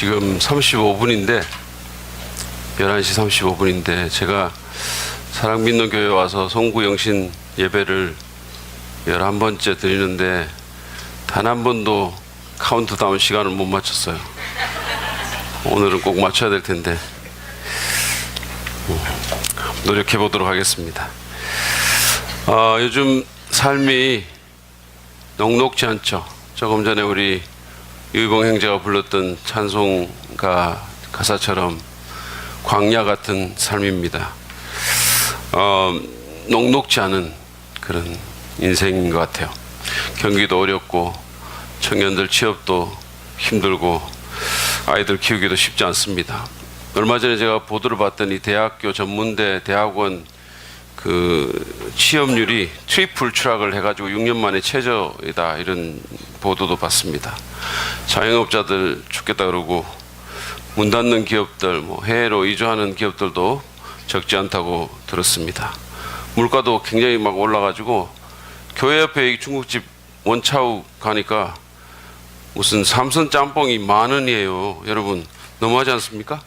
지금 35분인데 11시 35분인데 제가 사랑믿는 교회 와서 송구 영신 예배를 11번째 드리는데 단 한 번도 카운트다운 시간을 못 맞췄어요. 오늘은 꼭 맞춰야 될 텐데 노력해 보도록 하겠습니다. 요즘 삶이 녹록지 않죠. 조금 전에 우리 유희봉 형제가 불렀던 찬송가 가사처럼 광야 같은 삶입니다. 녹록지 않은 그런 인생인 것 같아요. 경기도 어렵고 청년들 취업도 힘들고 아이들 키우기도 쉽지 않습니다. 얼마 전에 제가 보도를 봤더니 대학교 전문대 대학원 그 취업률이 트리플 추락을 해가지고 6년 만에 최저이다, 이런 보도도 봤습니다. 자영업자들 죽겠다 그러고 문 닫는 기업들, 뭐 해외로 이주하는 기업들도 적지 않다고 들었습니다. 물가도 굉장히 막 올라가지고 교회 옆에 중국집 원차우 가니까 무슨 삼선 짬뽕이 10,000원이에요. 여러분 너무하지 않습니까?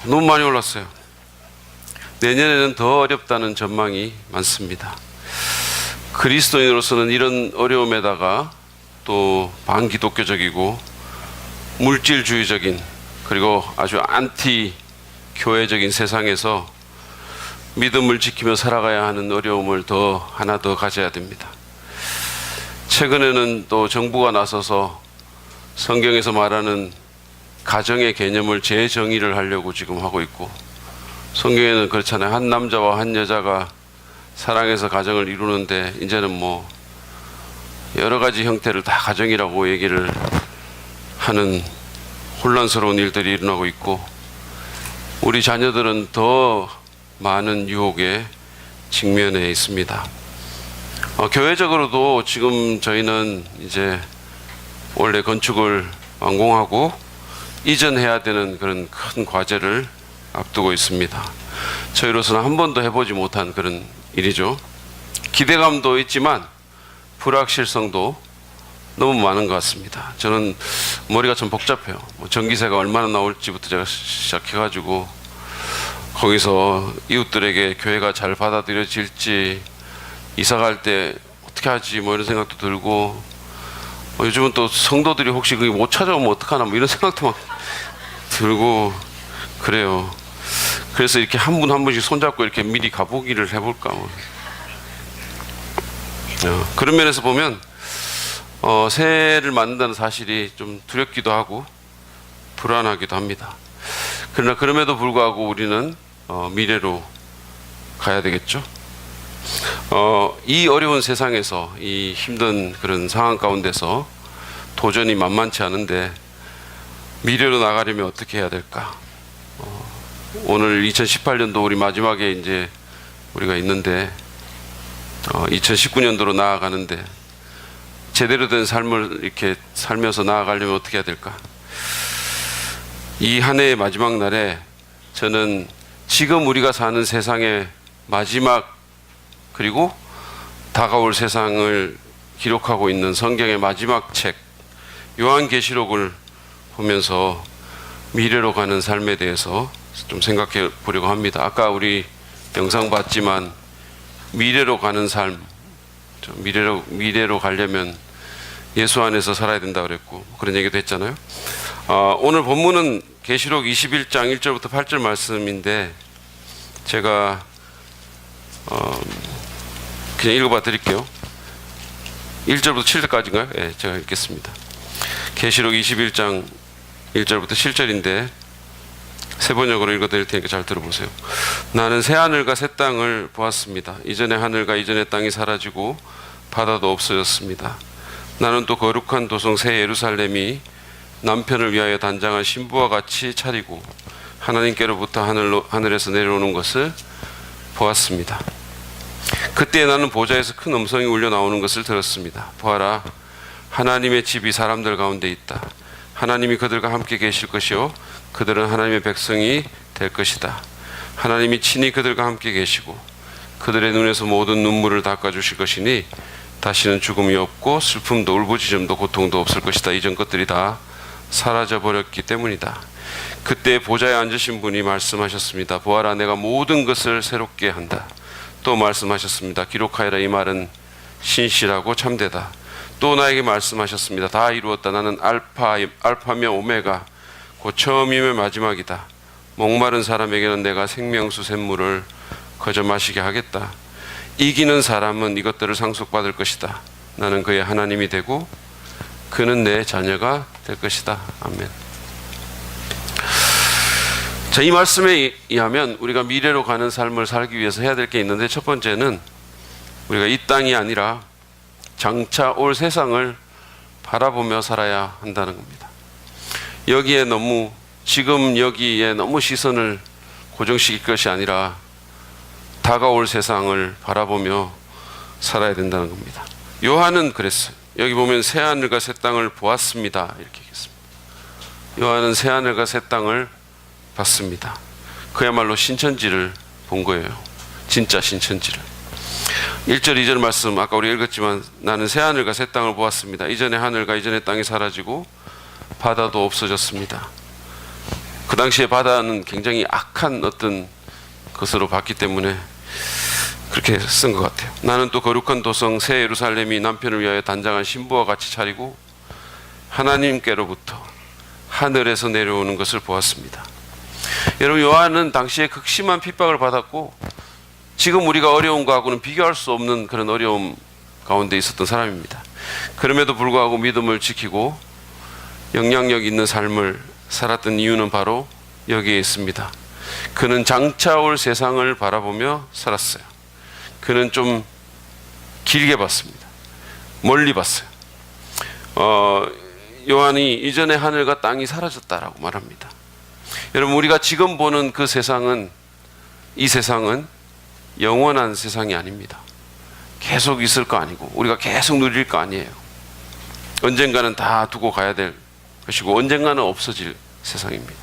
너무 많이 올랐어요. 내년에는 더 어렵다는 전망이 많습니다. 그리스도인으로서는 이런 어려움에다가 또 반기독교적이고 물질주의적인 그리고 아주 안티 교회적인 세상에서 믿음을 지키며 살아가야 하는 어려움을 하나 더 가져야 됩니다. 최근에는 또 정부가 나서서 성경에서 말하는 가정의 개념을 재정의를 하려고 지금 하고 있고, 성경에는 그렇잖아요. 한 남자와 한 여자가 사랑해서 가정을 이루는데 이제는 뭐 여러 가지 형태를 다 가정이라고 얘기를 하는 혼란스러운 일들이 일어나고 있고, 우리 자녀들은 더 많은 유혹에 직면해 있습니다. 교회적으로도 지금 저희는 이제 원래 건축을 완공하고 이전해야 되는 그런 큰 과제를 앞두고 있습니다. 저희로서는 한 번도 해보지 못한 그런 일이죠. 기대감도 있지만 불확실성도 너무 많은 것 같습니다. 저는 머리가 좀 복잡해요. 전기세가 얼마나 나올지부터 제가 시작해가지고 거기서 이웃들에게 교회가 잘 받아들여질지, 이사 갈 때 어떻게 하지 뭐 이런 생각도 들고, 요즘은 또 성도들이 혹시 그게 못 찾아오면 어떡하나 뭐 이런 생각도 막 들고 그래요. 그래서 이렇게 한 분 한 분씩 손잡고 이렇게 미리 가보기를 해볼까 뭐. 그런 면에서 보면 새해를 맞는다는 사실이 좀 두렵기도 하고 불안하기도 합니다. 그러나 그럼에도 불구하고 우리는 미래로 가야 되겠죠. 이 어려운 세상에서, 이 힘든 그런 상황 가운데서 도전이 만만치 않은데 미래로 나가려면 어떻게 해야 될까? 오늘 2018년도 우리 마지막에 이제 우리가 있는데 2019년도로 나아가는데 제대로 된 삶을 이렇게 살면서 나아가려면 어떻게 해야 될까? 이 한 해의 마지막 날에 저는 지금 우리가 사는 세상의 마지막 그리고 다가올 세상을 기록하고 있는 성경의 마지막 책 요한계시록을 보면서 미래로 가는 삶에 대해서 좀 생각해 보려고 합니다. 아까 우리 영상 봤지만 미래로 가는 삶, 미래로 가려면 예수 안에서 살아야 된다 그랬고 그런 얘기도 했잖아요. 오늘 본문은 계시록 21장 1절부터 8절 말씀인데 제가 그냥 읽어봐 드릴게요. 1절부터 7절까지인가요? 네, 제가 읽겠습니다. 계시록 21장 1절부터 7절인데 세 번역으로 읽어 드릴 테니까 잘 들어보세요. 나는 새 하늘과 새 땅을 보았습니다. 이전의 하늘과 이전의 땅이 사라지고 바다도 없어졌습니다. 나는 또 거룩한 도성 새 예루살렘이 남편을 위하여 단장한 신부와 같이 차리고 하나님께로부터 하늘에서 내려오는 것을 보았습니다. 그때 나는 보좌에서 큰 음성이 울려 나오는 것을 들었습니다. 보아라, 하나님의 집이 사람들 가운데 있다. 하나님이 그들과 함께 계실 것이요 그들은 하나님의 백성이 될 것이다. 하나님이 친히 그들과 함께 계시고 그들의 눈에서 모든 눈물을 닦아주실 것이니 다시는 죽음이 없고 슬픔도 울부짖음도 고통도 없을 것이다. 이전 것들이 다 사라져 버렸기 때문이다. 그때 보좌에 앉으신 분이 말씀하셨습니다. 보아라, 내가 모든 것을 새롭게 한다. 또 말씀하셨습니다. 기록하여라. 이 말은 신실하고 참되다. 또 나에게 말씀하셨습니다. 다 이루었다. 나는 알파며 오메가, 곧 처음이며 마지막이다. 목마른 사람에게는 내가 생명수 샘물을 거저 마시게 하겠다. 이기는 사람은 이것들을 상속받을 것이다. 나는 그의 하나님이 되고 그는 내 자녀가 될 것이다. 아멘. 자, 이 말씀에 의하면 우리가 미래로 가는 삶을 살기 위해서 해야 될 게 있는데, 첫 번째는 우리가 이 땅이 아니라 장차 올 세상을 바라보며 살아야 한다는 겁니다. 지금 여기에 너무 시선을 고정시킬 것이 아니라 다가올 세상을 바라보며 살아야 된다는 겁니다. 요한은 그랬어요. 여기 보면 새하늘과 새 땅을 보았습니다. 이렇게 얘기했습니다. 요한은 새하늘과 새 땅을 봤습니다. 그야말로 신천지를 본 거예요. 진짜 신천지를. 1절 2절 말씀 아까 우리 읽었지만, 나는 새하늘과 새 땅을 보았습니다. 이전의 하늘과 이전의 땅이 사라지고 바다도 없어졌습니다. 그 당시에 바다는 굉장히 악한 어떤 것으로 봤기 때문에 그렇게 쓴 것 같아요. 나는 또 거룩한 도성 새 예루살렘이 남편을 위하여 단장한 신부와 같이 차리고 하나님께로부터 하늘에서 내려오는 것을 보았습니다. 여러분, 요한은 당시에 극심한 핍박을 받았고 지금 우리가 어려운 거하고는 비교할 수 없는 그런 어려움 가운데 있었던 사람입니다. 그럼에도 불구하고 믿음을 지키고 영향력 있는 삶을 살았던 이유는 바로 여기에 있습니다. 그는 장차 올 세상을 바라보며 살았어요. 그는 좀 길게 봤습니다. 멀리 봤어요. 요한이 이전의 하늘과 땅이 사라졌다라고 말합니다. 여러분, 우리가 지금 보는 그 세상은, 이 세상은 영원한 세상이 아닙니다. 계속 있을 거 아니고 우리가 계속 누릴 거 아니에요. 언젠가는 다 두고 가야 될 것이고 언젠가는 없어질 세상입니다.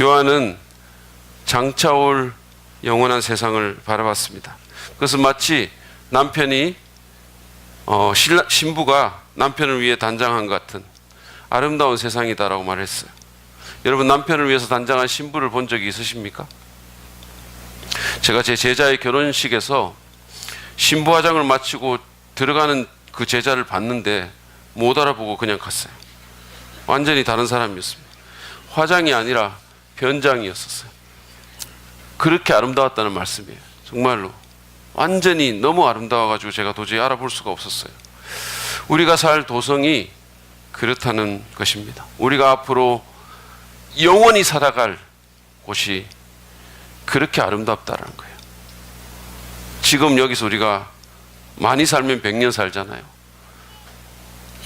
요한은 장차 올 영원한 세상을 바라봤습니다. 그것은 마치 남편이 신부가 남편을 위해 단장한 것 같은 아름다운 세상이다라고 말했어요. 여러분, 남편을 위해서 단장한 신부를 본 적이 있으십니까? 제가 제 제자의 결혼식에서 신부 화장을 마치고 들어가는 그 제자를 봤는데 못 알아보고 그냥 갔어요. 완전히 다른 사람이었습니다. 화장이 아니라 변장이었었어요. 그렇게 아름다웠다는 말씀이에요. 정말로 완전히 너무 아름다워가지고 제가 도저히 알아볼 수가 없었어요. 우리가 살 도성이 그렇다는 것입니다. 우리가 앞으로 영원히 살아갈 곳이 그렇게 아름답다는 거예요. 지금 여기서 우리가 많이 살면 100년 살잖아요.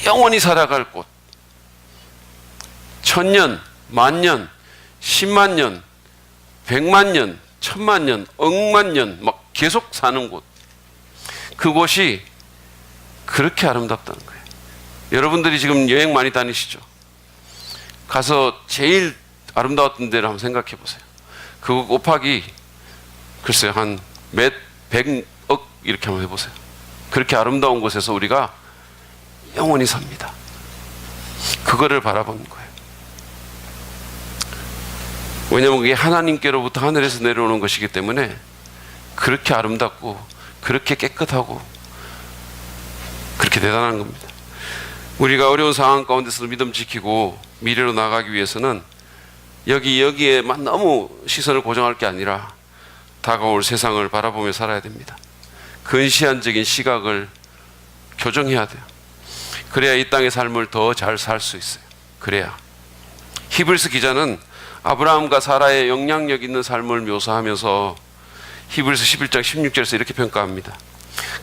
영원히 살아갈 곳, 1000년, 만년, 10만 년, 100만 년, 1000만 년, 억만 년 막 계속 사는 곳, 그곳이 그렇게 아름답다는 거예요. 여러분들이 지금 여행 많이 다니시죠? 가서 제일 아름다웠던 데를 한번 생각해 보세요. 그거 곱하기 글쎄요 한 몇 백억 이렇게 한번 해보세요. 그렇게 아름다운 곳에서 우리가 영원히 삽니다. 그거를 바라보는 거예요. 왜냐하면 그게 하나님께로부터 하늘에서 내려오는 것이기 때문에 그렇게 아름답고 그렇게 깨끗하고 그렇게 대단한 겁니다. 우리가 어려운 상황 가운데서도 믿음 지키고 미래로 나가기 위해서는 여기에만 너무 시선을 고정할 게 아니라 다가올 세상을 바라보며 살아야 됩니다. 근시안적인 시각을 교정해야 돼요. 그래야 이 땅의 삶을 더 잘 살 수 있어요. 그래야. 히브리서 기자는 아브라함과 사라의 영향력 있는 삶을 묘사하면서 히브리서 11장 16절에서 이렇게 평가합니다.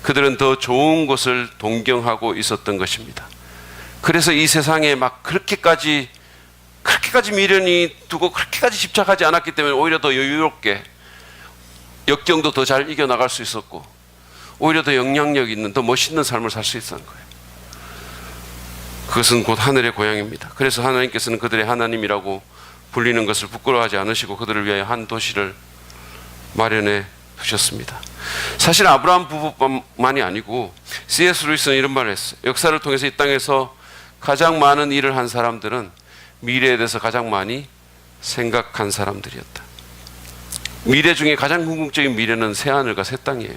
그들은 더 좋은 것을 동경하고 있었던 것입니다. 그래서 이 세상에 막 그렇게까지 미련이 두고 그렇게까지 집착하지 않았기 때문에 오히려 더 여유롭게 역경도 더 잘 이겨나갈 수 있었고 오히려 더 영향력 있는 더 멋있는 삶을 살 수 있었던 거예요. 그것은 곧 하늘의 고향입니다. 그래서 하나님께서는 그들의 하나님이라고 불리는 것을 부끄러워하지 않으시고 그들을 위하여 한 도시를 마련해 두셨습니다. 사실 아브라함 부부만이 아니고 C.S. 루이스는 이런 말을 했어요. 역사를 통해서 이 땅에서 가장 많은 일을 한 사람들은 미래에 대해서 가장 많이 생각한 사람들이었다. 미래 중에 가장 궁극적인 미래는 새하늘과 새 땅이에요.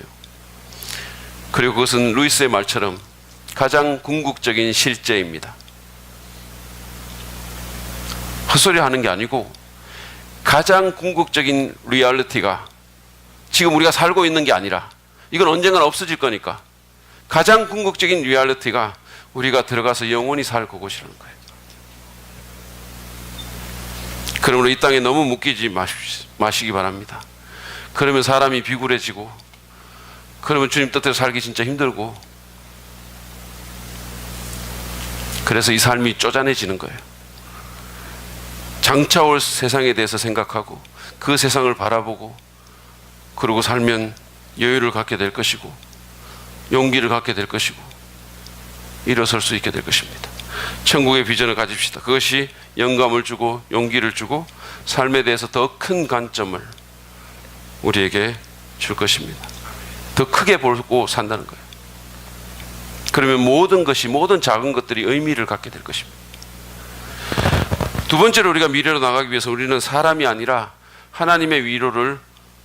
그리고 그것은 루이스의 말처럼 가장 궁극적인 실제입니다. 헛소리 하는 게 아니고 가장 궁극적인 리얼리티가 지금 우리가 살고 있는 게 아니라 이건 언젠가는 없어질 거니까 가장 궁극적인 리얼리티가 우리가 들어가서 영원히 살 그곳이라는 거예요. 그러므로 이 땅에 너무 묶이지 마시기 바랍니다. 그러면 사람이 비굴해지고 그러면 주님 뜻대로 살기 진짜 힘들고 그래서 이 삶이 쪼잔해지는 거예요. 장차 올 세상에 대해서 생각하고 그 세상을 바라보고 그러고 살면 여유를 갖게 될 것이고 용기를 갖게 될 것이고 일어설 수 있게 될 것입니다. 천국의 비전을 가집시다. 그것이 영감을 주고 용기를 주고 삶에 대해서 더 큰 관점을 우리에게 줄 것입니다. 더 크게 보고 산다는 거예요. 그러면 모든 것이 모든 작은 것들이 의미를 갖게 될 것입니다. 두 번째로 우리가 미래로 나가기 위해서 우리는 사람이 아니라 하나님의 위로를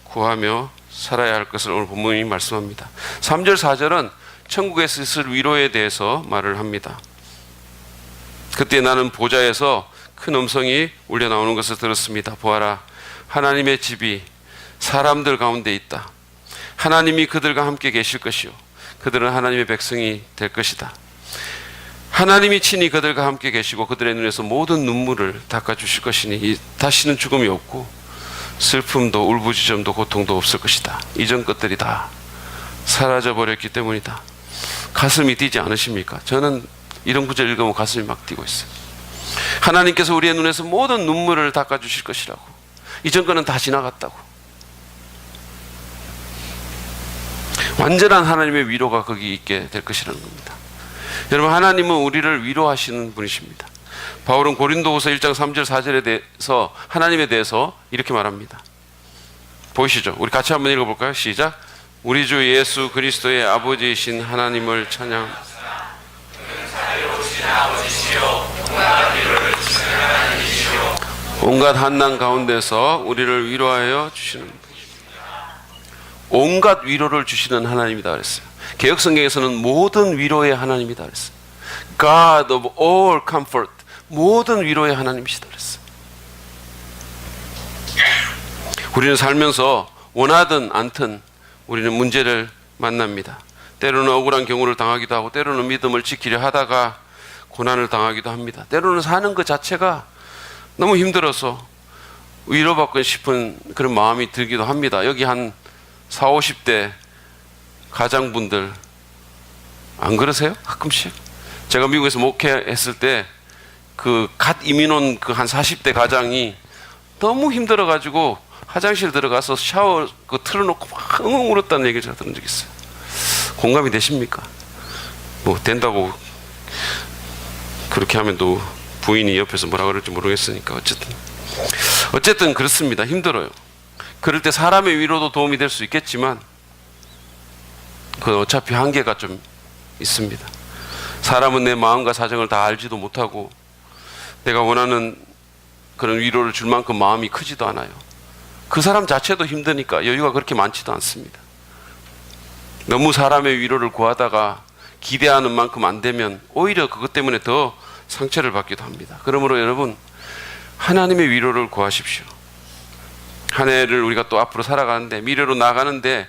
구하며 살아야 할 것을 오늘 본문이 말씀합니다. 3절 4절은 천국에서 있을 위로에 대해서 말을 합니다. 그때 나는 보좌에서 큰 음성이 울려 나오는 것을 들었습니다. 보아라, 하나님의 집이 사람들 가운데 있다. 하나님이 그들과 함께 계실 것이요 그들은 하나님의 백성이 될 것이다. 하나님이 친히 그들과 함께 계시고 그들의 눈에서 모든 눈물을 닦아주실 것이니 다시는 죽음이 없고 슬픔도 울부짖음도 고통도 없을 것이다. 이전 것들이 다 사라져버렸기 때문이다. 가슴이 뛰지 않으십니까? 저는 이런 구절 읽으면 가슴이 막 뛰고 있어요. 하나님께서 우리의 눈에서 모든 눈물을 닦아주실 것이라고. 이전 거는 다 지나갔다고. 완전한 하나님의 위로가 거기 있게 될 것이라는 겁니다. 여러분, 하나님은 우리를 위로하시는 분이십니다. 바울은 고린도후서 1장 3절 4절에 대해서 하나님에 대해서 이렇게 말합니다. 보이시죠? 우리 같이 한번 읽어볼까요? 시작. 우리 주 예수 그리스도의 아버지이신 하나님을 찬양. 온갖 한난 가운데서 우리를 위로하여 주시는 분이십니다. 온갖 위로를 주시는 하나님이다 그랬어요. 개역성경에서는 모든 위로의 하나님이다 그랬어요. God of all comfort, 모든 위로의 하나님이시다 그랬어요. 우리는 살면서 원하든 않든 우리는 문제를 만납니다. 때로는 억울한 경우를 당하기도 하고 때로는 믿음을 지키려 하다가 고난을 당하기도 합니다. 때로는 사는 것 자체가 너무 힘들어서 위로받고 싶은 그런 마음이 들기도 합니다. 여기 한 40, 50대 가장분들 안 그러세요? 가끔씩? 제가 미국에서 목회했을 때 그 갓 이민 온 그 한 40대 가장이 너무 힘들어가지고 화장실 들어가서 샤워 그 틀어놓고 막 엉엉 울었다는 얘기를 제가 들은 적이 있어요. 공감이 되십니까? 뭐 된다고 그렇게 하면 또 부인이 옆에서 뭐라 그럴지 모르겠으니까 어쨌든 그렇습니다. 힘들어요. 그럴 때 사람의 위로도 도움이 될 수 있겠지만 그건 어차피 한계가 좀 있습니다. 사람은 내 마음과 사정을 다 알지도 못하고 내가 원하는 그런 위로를 줄 만큼 마음이 크지도 않아요. 그 사람 자체도 힘드니까 여유가 그렇게 많지도 않습니다. 너무 사람의 위로를 구하다가 기대하는 만큼 안 되면 오히려 그것 때문에 더 상처를 받기도 합니다. 그러므로 여러분, 하나님의 위로를 구하십시오. 한 해를 우리가 또 앞으로 살아가는데 미래로 나가는데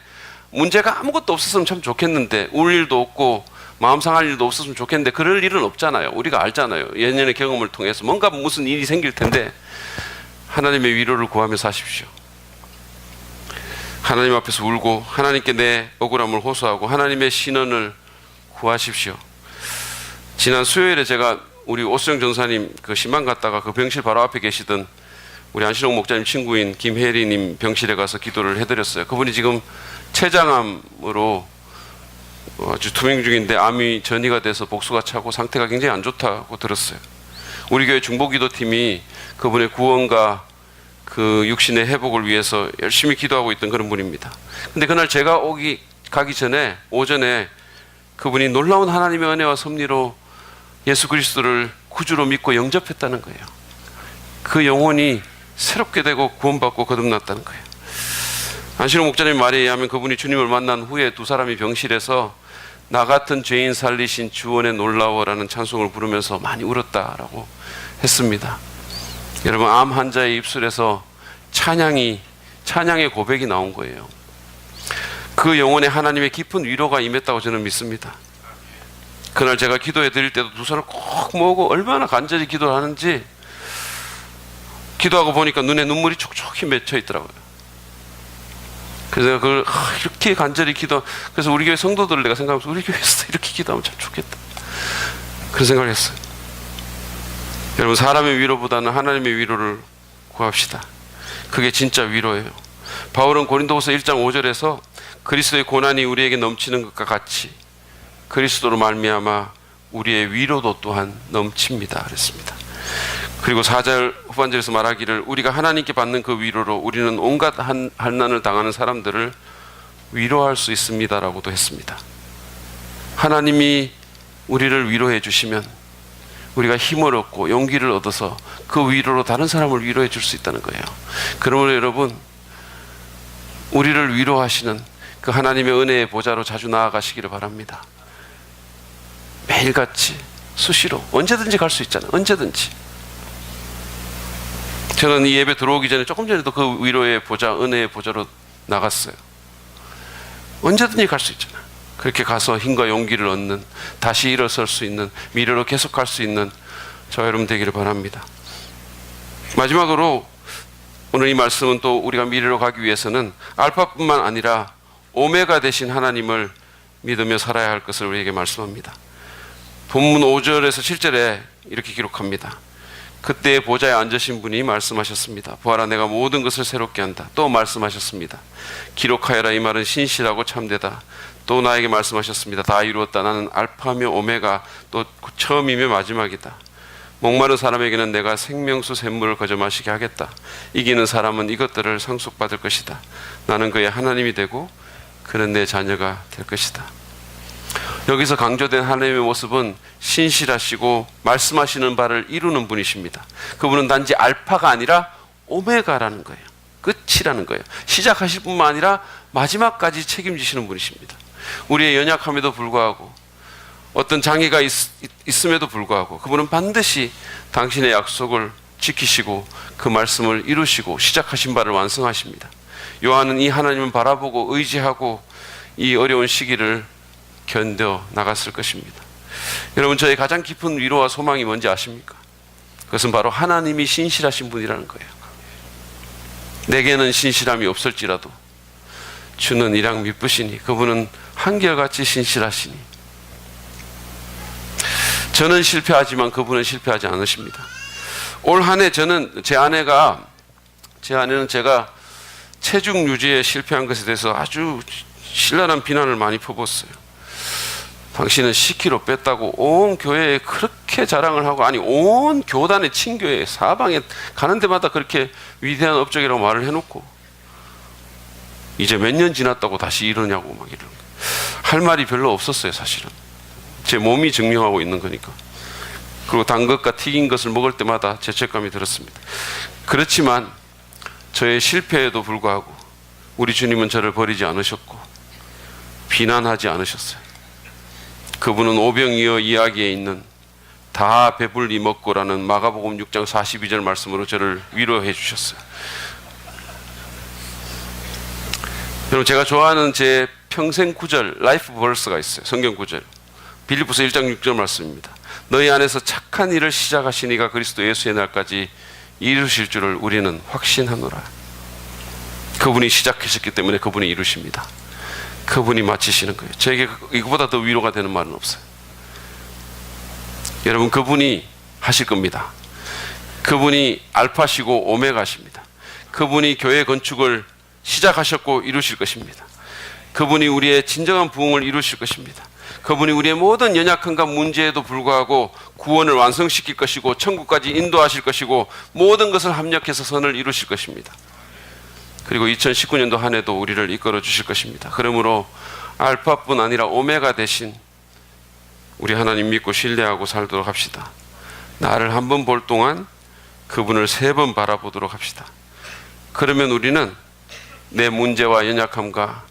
문제가 아무것도 없었으면 참 좋겠는데 울 일도 없고 마음 상할 일도 없었으면 좋겠는데 그럴 일은 없잖아요. 우리가 알잖아요. 예년의 경험을 통해서 뭔가 무슨 일이 생길 텐데 하나님의 위로를 구하며 사십시오. 하나님 앞에서 울고 하나님께 내 억울함을 호소하고 하나님의 신원을 구하십시오. 지난 수요일에 제가 우리 오수영 전사님 그 신방 갔다가 그 병실 바로 앞에 계시던 우리 안신홍 목자님 친구인 김혜리님 병실에 가서 기도를 해드렸어요. 그분이 지금 췌장암으로 아주 투명 중인데 암이 전이가 돼서 복수가 차고 상태가 굉장히 안 좋다고 들었어요. 우리 교회 중보기도팀이 그분의 구원과 그 육신의 회복을 위해서 열심히 기도하고 있던 그런 분입니다. 근데 그날 제가 가기 전에 오전에 그분이 놀라운 하나님의 은혜와 섭리로 예수 그리스도를 구주로 믿고 영접했다는 거예요. 그 영혼이 새롭게 되고 구원받고 거듭났다는 거예요. 안신호 목사님 말에 의하면 그분이 주님을 만난 후에 두 사람이 병실에서 나 같은 죄인 살리신 주원의 놀라워라는 찬송을 부르면서 많이 울었다라고 했습니다. 여러분, 암 환자의 입술에서 찬양의 고백이 나온 거예요. 그 영혼에 하나님의 깊은 위로가 임했다고 저는 믿습니다. 그날 제가 기도해 드릴 때도 두 손을 꼭 모으고 얼마나 간절히 기도를 하는지, 기도하고 보니까 눈에 눈물이 촉촉히 맺혀 있더라고요. 그래서 내가 그걸 이렇게 간절히 그래서 우리 교회 성도들을 내가 생각하면서 우리 교회에서 이렇게 기도하면 참 좋겠다, 그런 생각을 했어요. 여러분, 사람의 위로보다는 하나님의 위로를 구합시다. 그게 진짜 위로예요. 바울은 고린도후서 1장 5절에서 그리스도의 고난이 우리에게 넘치는 것과 같이 그리스도로 말미암아 우리의 위로도 또한 넘칩니다 그랬습니다. 그리고 4절 후반절에서 말하기를 우리가 하나님께 받는 그 위로로 우리는 온갖 환난을 당하는 사람들을 위로할 수 있습니다라고도 했습니다. 하나님이 우리를 위로해 주시면 우리가 힘을 얻고 용기를 얻어서 그 위로로 다른 사람을 위로해 줄 수 있다는 거예요. 그러므로 여러분, 우리를 위로하시는 그 하나님의 은혜의 보좌로 자주 나아가시기를 바랍니다. 매일같이 수시로 언제든지 갈 수 있잖아요. 언제든지. 저는 이 예배 들어오기 전에 조금 전에도 그 위로의 보좌, 은혜의 보좌로 나갔어요. 언제든지 갈 수 있잖아요. 그렇게 가서 힘과 용기를 얻는, 다시 일어설 수 있는, 미래로 계속갈 수 있는 저와 여러분 되기를 바랍니다. 마지막으로 오늘 이 말씀은 또 우리가 미래로 가기 위해서는 알파뿐만 아니라 오메가 되신 하나님을 믿으며 살아야 할 것을 우리에게 말씀합니다. 본문 5절에서 7절에 이렇게 기록합니다. 그때 보좌에 앉으신 분이 말씀하셨습니다. 보아라, 내가 모든 것을 새롭게 한다. 또 말씀하셨습니다. 기록하여라, 이 말은 신실하고 참되다. 또 나에게 말씀하셨습니다. 다 이루었다. 나는 알파며 오메가, 또 처음이며 마지막이다. 목마른 사람에게는 내가 생명수 샘물을 거저 마시게 하겠다. 이기는 사람은 이것들을 상속받을 것이다. 나는 그의 하나님이 되고 그는 내 자녀가 될 것이다. 여기서 강조된 하나님의 모습은 신실하시고 말씀하시는 바를 이루는 분이십니다. 그분은 단지 알파가 아니라 오메가라는 거예요. 끝이라는 거예요. 시작하실 뿐만 아니라 마지막까지 책임지시는 분이십니다. 우리의 연약함에도 불구하고, 어떤 장애가 있음에도 불구하고 그분은 반드시 당신의 약속을 지키시고 그 말씀을 이루시고 시작하신 바를 완성하십니다. 요한은 이 하나님을 바라보고 의지하고 이 어려운 시기를 견뎌 나갔을 것입니다. 여러분, 저의 가장 깊은 위로와 소망이 뭔지 아십니까? 그것은 바로 하나님이 신실하신 분이라는 거예요. 내게는 신실함이 없을지라도 주는 이랑 미쁘시니 그분은 한결같이 신실하시니, 저는 실패하지만 그분은 실패하지 않으십니다. 올 한 해 제 아내는 제가 체중 유지에 실패한 것에 대해서 아주 신랄한 비난을 많이 퍼붓어요. 당신은 10kg 뺐다고 온 교회에 그렇게 자랑을 하고, 아니 온 교단의 친교회 사방에 가는 데마다 그렇게 위대한 업적이라고 말을 해놓고 이제 몇 년 지났다고 다시 이러냐고 막 이러는 거예요. 할 말이 별로 없었어요. 사실은 제 몸이 증명하고 있는 거니까. 그리고 단 것과 튀긴 것을 먹을 때마다 죄책감이 들었습니다. 그렇지만 저의 실패에도 불구하고 우리 주님은 저를 버리지 않으셨고 비난하지 않으셨어요. 그분은 오병이어 이야기에 있는 다 배불리 먹고라는 마가복음 6장 42절 말씀으로 저를 위로해 주셨어요. 여러분, 제가 좋아하는 제 평생 구절, 라이프 버스가 있어요. 성경 구절. 빌립보서 1장 6절 말씀입니다. 너희 안에서 착한 일을 시작하신 이가 그리스도 예수의 날까지 이루실 줄을 우리는 확신하노라. 그분이 시작하셨기 때문에 그분이 이루십니다. 그분이 마치시는 거예요. 저에게 이거보다 더 위로가 되는 말은 없어요. 여러분, 그분이 하실 겁니다. 그분이 알파시고 오메가십니다. 그분이 교회 건축을 시작하셨고 이루실 것입니다. 그분이 우리의 진정한 부흥을 이루실 것입니다. 그분이 우리의 모든 연약함과 문제에도 불구하고 구원을 완성시킬 것이고 천국까지 인도하실 것이고 모든 것을 합력해서 선을 이루실 것입니다. 그리고 2019년도 한 해도 우리를 이끌어 주실 것입니다. 그러므로 알파뿐 아니라 오메가 대신 우리 하나님 믿고 신뢰하고 살도록 합시다. 나를 한번 볼 동안 그분을 3번 바라보도록 합시다. 그러면 우리는 내 문제와 연약함과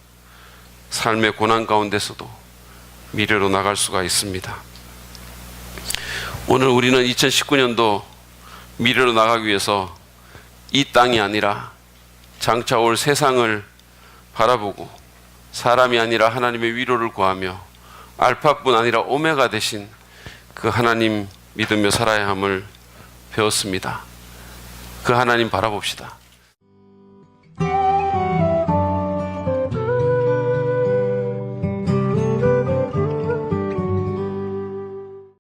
삶의 고난 가운데서도 미래로 나갈 수가 있습니다. 오늘 우리는 2019년도 미래로 나가기 위해서 이 땅이 아니라 장차 올 세상을 바라보고 사람이 아니라 하나님의 위로를 구하며 알파뿐 아니라 오메가 되신 그 하나님 믿으며 살아야 함을 배웠습니다. 그 하나님 바라봅시다.